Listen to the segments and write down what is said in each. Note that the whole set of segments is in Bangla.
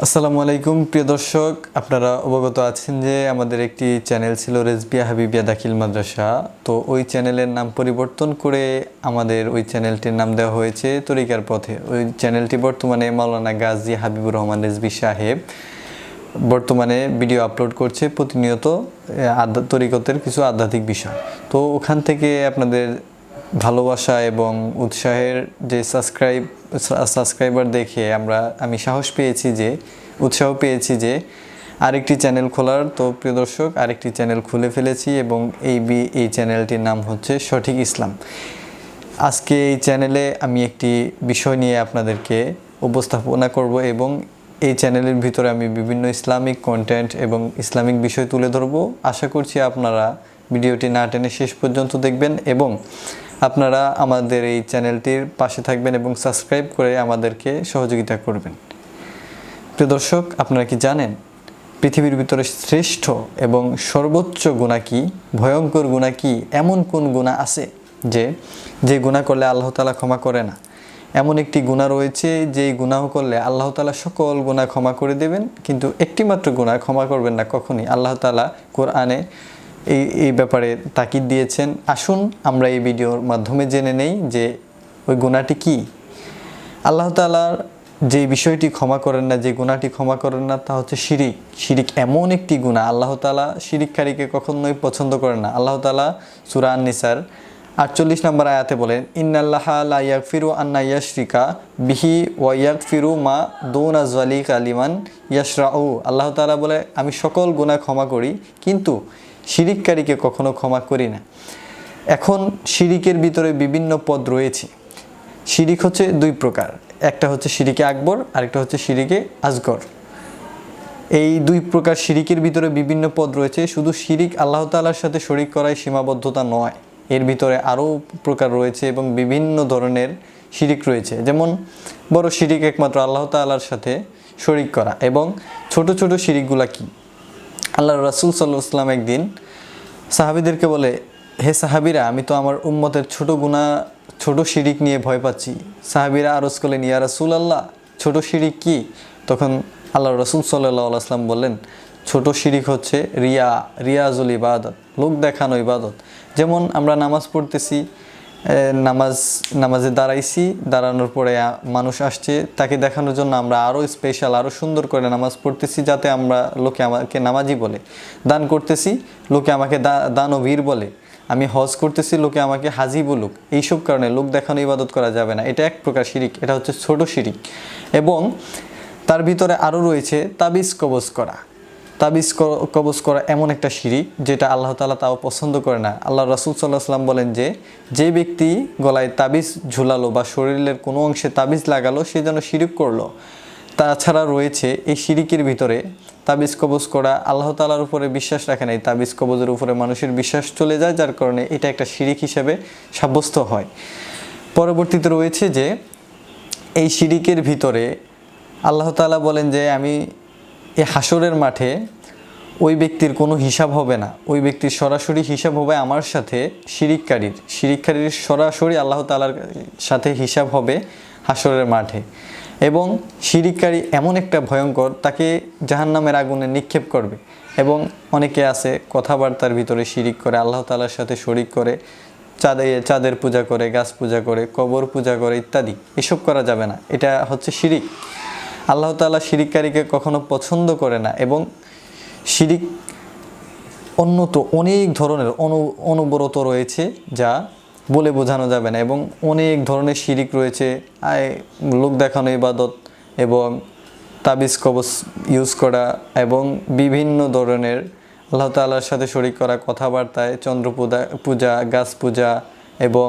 আসসালামু আলাইকুম প্রিয় দর্শক, আপনারা অবগত আছেন যে আমাদের একটি চ্যানেল ছিল রেজবিয়া হাবিবিয়া দাখিল মাদ্রাসা। তো ওই চ্যানেলের নাম পরিবর্তন করে আমাদের ওই চ্যানেলটির নাম দেওয়া হয়েছে তরিকার পথে। ওই চ্যানেলটি বর্তমানে মাওলানা গাজী হাবিবুর রহমান রেজভী সাহেব বর্তমানে ভিডিও আপলোড করছে প্রতিনিয়ত তরিকতের কিছু আধ্যাত্মিক বিষয়। তো ওখান থেকে আপনাদের ভালোবাসা এবং উৎসাহের যে সাবস্ক্রাইবার দেখে আমি উৎসাহ পেয়েছি যে আরেকটি চ্যানেল খোলার। তো প্রিয় দর্শক, আরেকটি চ্যানেল খুলে ফেলেছি এবং এই চ্যানেলটির নাম হচ্ছে সঠিক ইসলাম। আজকে এই চ্যানেলে আমি একটি বিষয় নিয়ে আপনাদেরকে উপস্থাপনা করব এবং এই চ্যানেলের ভিতরে আমি বিভিন্ন ইসলামিক কন্টেন্ট এবং ইসলামিক বিষয় তুলে ধরব। আশা করছি আপনারা ভিডিওটি না টেনে শেষ পর্যন্ত দেখবেন এবং আপনারা আমাদের এই চ্যানেলটির পাশে থাকবেন এবং সাবস্ক্রাইব করে আমাদেরকে সহযোগিতা করবেন। প্রিয় দর্শক, আপনারা কি জানেন পৃথিবীর ভিতরে শ্রেষ্ঠ এবং সর্বোচ্চ গুনাহ কি, ভয়ঙ্কর গুনাহ কি? এমন কোন গুনাহ আছে যে গুনাহ করলে আল্লাহ তাআলা ক্ষমা করে না? এমন একটি গুনাহ রয়েছে যেই গুনাহ করলে আল্লাহ তাআলা সকল গুনাহ ক্ষমা করে দেবেন, কিন্তু একটি মাত্র গুনাহ ক্ষমা করবেন না কখনই। আল্লাহ তাআলা কোরআনে এই ব্যাপারে তাকিদ দিয়েছেন। আসুন আমরা এই ভিডিওর মাধ্যমে জেনে নেই যে ওই গুনাহটি কি। আল্লাহ তাআলার যে বিষয়টি ক্ষমা করেন না, যে গুনাহটি ক্ষমা করেন না, তা হচ্ছে শিরিক। শিরিক এমন একটি গুনাহ, আল্লাহ তাআলা শিরিককারীকে কখনোই পছন্দ করেন না। আল্লাহ তাআলা সূরা আন-নিসার 48 নম্বর আয়াতে বলেন, ইন্নাল্লাহা লা ইয়াগফিরু আন ইয়াশরিকা বিহি ওয়া ইয়াগফিরু মা দুনা যালিকা লিমান ইয়াশরাউ। আল্লাহ তাআলা বলে, আমি সকল গুনাহ ক্ষমা করি, কিন্তু শিরিককারীকে কখনো ক্ষমা করি না। এখন শিরিকের ভিতরে বিভিন্ন পদ রয়েছে। শিরিক হচ্ছে দুই প্রকার, একটা হচ্ছে শিরিকে আকবর, আরেকটা হচ্ছে শিরিকে আসগর। এই দুই প্রকার শিরিকের ভিতরে বিভিন্ন পদ রয়েছে। শুধু শিরিক আল্লাহ তাআলার সাথে শরিক করায় সীমাবদ্ধতা নয়, এর ভিতরে আরও প্রকার রয়েছে এবং বিভিন্ন ধরনের শিরিক রয়েছে। যেমন বড় শিরিক একমাত্র আল্লাহ তাআলার সাথে শরিক করা। এবং ছোট ছোট শিরিকগুলা কি? আল্লাহ রাসূল সাল্লাল্লাহু আলাইহি ওয়াসাল্লাম একদিন সাহাবীদেরকে বলে, হে সাহাবীরা, আমি তো আমার উম্মতের ছোট শিরিক নিয়ে ভয় পাচ্ছি। সাহাবীরা আরজ করলেন, ইয়া রাসূলুল্লাহ, ছোট শিরিক কি? তখন আল্লাহ রাসূল সাল্লাল্লাহু আলাইহি ওয়াসাল্লাম বললেন, ছোট শিরিক হচ্ছে রিয়াজুল ইবাদত, লোক দেখানো ইবাদত। যেমন আমরা নামাজ পড়তেছি, নামাজে দাঁড়ানোর পরে মানুষ আসছে, তাকে দেখানোর জন্য আমরা আরও স্পেশাল, আরও সুন্দর করে নামাজ পড়তেছি, যাতে লোকে আমাকে নামাজি বলে। দান করতেছি, লোকে আমাকে দানবীর বলে। আমি হজ করতেছি, লোকে আমাকে হাজি বলুক। এইসব কারণে লোক দেখানো ইবাদত করা যাবে না। এটা এক প্রকার শিরিক, এটা হচ্ছে ছোট শিরিক। এবং তার ভিতরে আরও রয়েছে তাবিজ কবজ করা এমন একটা শিরিক যেটা আল্লাহ তাআলা তাও পছন্দ করে না। আল্লাহ রাসূল সাল্লাল্লাহু আলাইহি ওয়াসাল্লাম বলেন যে ব্যক্তি গলায় তাবিজ ঝুলালো বা শরীরের কোনো অংশে তাবিজ লাগালো, সে যেন শিরিক করলো। তাছাড়া রয়েছে এই শিরিকের ভিতরে তাবিজ কবজ করা। আল্লাহ তাআলার উপরে বিশ্বাস রাখে না, এই তাবিজ কবজের উপরে মানুষের বিশ্বাস চলে যায়, যার কারণে এটা একটা শিরিক হিসেবে সাব্যস্ত হয়। পরবর্তীতে রয়েছে যে এই শিরিকের ভিতরে আল্লাহ তাআলা বলেন যে আমি এই হাসরের মাঠে ওই ব্যক্তির কোনো হিসাব হবে না, ওই ব্যক্তির সরাসরি হিসাব হবে আমার সাথে। শিরিককারীর সরাসরি আল্লাহ তাআলার সাথে হিসাব হবে হাসরের মাঠে। এবং শিরিককারী এমন একটা ভয়ঙ্কর, তাকে জাহান্নামের আগুনে নিক্ষেপ করবে। এবং অনেকে আছে কথাবার্তার ভিতরে শিরিক করে, আল্লাহ তাআলার সাথে শরিক করে, চাঁদের পূজা করে, গাছ পূজা করে, কবর পূজা করে ইত্যাদি। এসব করা যাবে না, এটা হচ্ছে শিরিক। আল্লাহ তাআলা শিরিককারীকে কখনো পছন্দ করে না। এবং শিরিক অন্যত অনেক ধরনের অনবরত রয়েছে, যা বলে বোঝানো যাবে না। এবং অনেক ধরনের শিরিক রয়েছে, লোক দেখানো ইবাদত এবং তাবিজ কবজ ইউজ করা এবং বিভিন্ন ধরনের আল্লাহ তাআলার সাথে শরিক করা, কথাবার্তায় চন্দ্র পূজা, গাছ পূজা এবং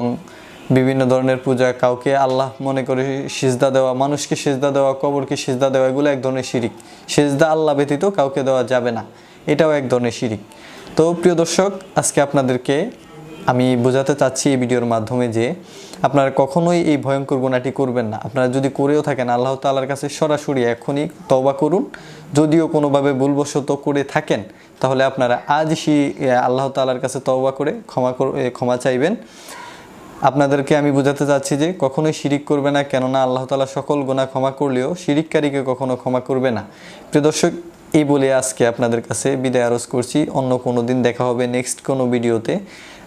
বিভিন্ন ধরনের পূজা, কাউকে আল্লাহ মনে করে সিজদা দেওয়া, মানুষকে সিজদা দেওয়া, কবরকে সিজদা দেওয়া, এগুলো এক ধরনের শিরিক। সিজদা আল্লাহ ব্যতীত কাউকে দেওয়া যাবে না, এটাও এক ধরনের শিরিক। তো প্রিয় দর্শক, আজকে আপনাদেরকে আমি বোঝাতে চাচ্ছি এই ভিডিওর মাধ্যমে যে আপনারা কখনোই এই ভয়ঙ্কর গুনাহটি করবেন না। আপনারা যদি করেও থাকেন, আল্লাহ তাআলার কাছে সরাসরি এখনই তওবা করুন। যদিও কোনোভাবে ভুলবশত করে থাকেন, তাহলে আপনারা আজই আল্লাহ তাআলার কাছে তওবা করে ক্ষমা চাইবেন। আপনাদেরকে আমি বোঝাতে চাচ্ছি যে কখনোই শিরিক করবে না, কেননা আল্লাহ তাআলা সকল গুনাহ ক্ষমা করলেও শিরিককারীকে কখনো ক্ষমা করবে না। প্রিয় দর্শক, এই বলে আজকে আপনাদের কাছে বিদায় আরজ করছি। অন্য কোনো দিন দেখা হবে নেক্সট কোনো ভিডিওতে।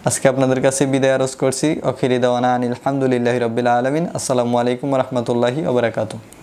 আজকে আপনাদের কাছে বিদায় আরজ করছি। আখিরি দাওয়ানা আনিল হামদুলিল্লাহি রাব্বিল আলামিন। আসসালামু আলাইকুম ওয়া রাহমাতুল্লাহি ওয়া বারাকাতুহু।